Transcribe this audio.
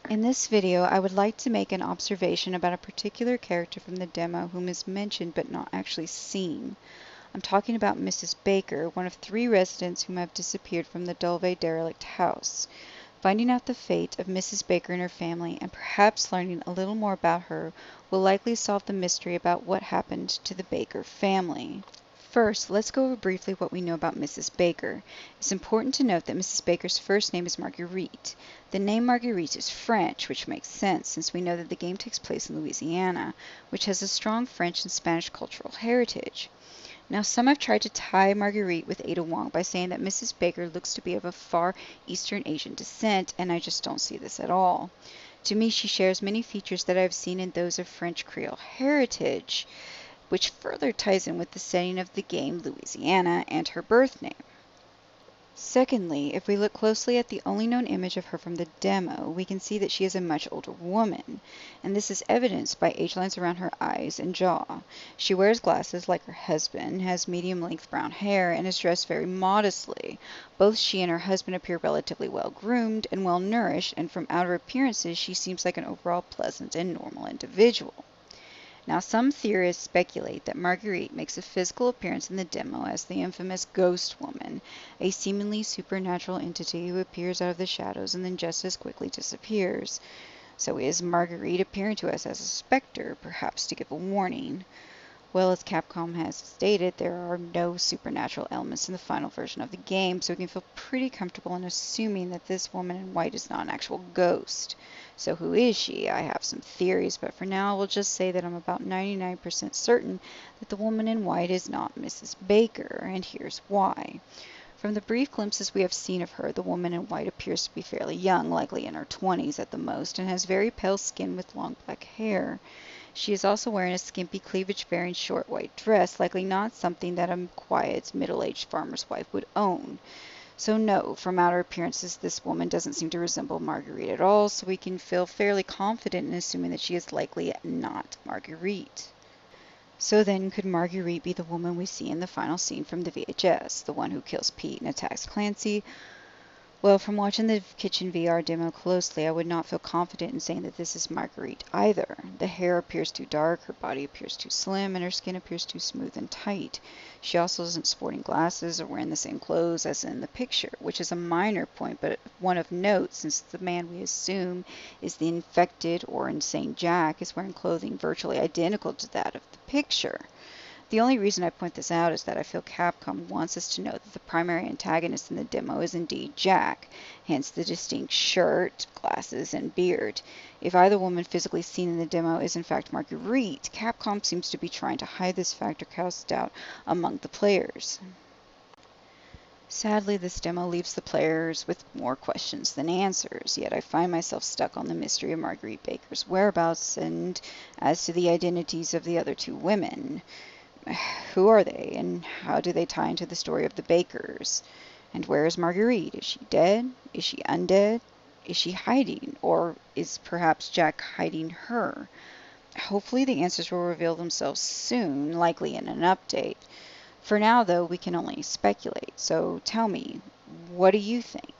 In this video, I would like to make an observation about a particular character from the demo whom is mentioned but not actually seen. I'm talking about Mrs. Baker, one of 3 residents whom have disappeared from the Dulve derelict house. Finding out the fate of Mrs. Baker and her family, and perhaps learning a little more about her, will likely solve the mystery about what happened to the Baker family. First, let's go over briefly what we know about Mrs. Baker. It's important to note that Mrs. Baker's first name is Marguerite. The name Marguerite is French, which makes sense since we know that the game takes place in Louisiana, which has a strong French and Spanish cultural heritage. Now, some have tried to tie Marguerite with Ada Wong by saying that Mrs. Baker looks to be of a far Eastern Asian descent, and I just don't see this at all. To me, she shares many features that I've seen in those of French Creole heritage, which further ties in with the setting of the game, Louisiana, and her birth name. Secondly, if we look closely at the only known image of her from the demo, we can see that she is a much older woman, and this is evidenced by age lines around her eyes and jaw. She wears glasses like her husband, has medium-length brown hair, and is dressed very modestly. Both she and her husband appear relatively well-groomed and well-nourished, and from outer appearances she seems like an overall pleasant and normal individual. Now, some theorists speculate that Marguerite makes a physical appearance in the demo as the infamous Ghost Woman, a seemingly supernatural entity who appears out of the shadows and then just as quickly disappears. So is Marguerite appearing to us as a specter, perhaps to give a warning? Well, as Capcom has stated, there are no supernatural elements in the final version of the game, so we can feel pretty comfortable in assuming that this woman in white is not an actual ghost. So who is she? I have some theories, but for now we'll just say that I'm about 99% certain that the woman in white is not Mrs. Baker, and here's why. From the brief glimpses we have seen of her, the woman in white appears to be fairly young, likely in her 20s at the most, and has very pale skin with long black hair. She is also wearing a skimpy cleavage-bearing short white dress, likely not something that a quiet, middle-aged farmer's wife would own. So no, from outer appearances, this woman doesn't seem to resemble Marguerite at all, so we can feel fairly confident in assuming that she is likely not Marguerite. So then, could Marguerite be the woman we see in the final scene from the VHS, the one who kills Pete and attacks Clancy? Well, from watching the Kitchen VR demo closely, I would not feel confident in saying that this is Marguerite either. The hair appears too dark, her body appears too slim, and her skin appears too smooth and tight. She also isn't sporting glasses or wearing the same clothes as in the picture, which is a minor point, but one of note since the man we assume is the infected or insane Jack is wearing clothing virtually identical to that of the picture. The only reason I point this out is that I feel Capcom wants us to know that the primary antagonist in the demo is indeed Jack, hence the distinct shirt, glasses, and beard. If either woman physically seen in the demo is in fact Marguerite, Capcom seems to be trying to hide this fact or cast doubt among the players. Sadly, this demo leaves the players with more questions than answers, yet I find myself stuck on the mystery of Marguerite Baker's whereabouts and as to the identities of the other 2 women. Who are they, and how do they tie into the story of the Bakers? And where is Marguerite? Is she dead? Is she undead? Is she hiding? Or is perhaps Jack hiding her? Hopefully the answers will reveal themselves soon, likely in an update. For now, though, we can only speculate. So tell me, what do you think?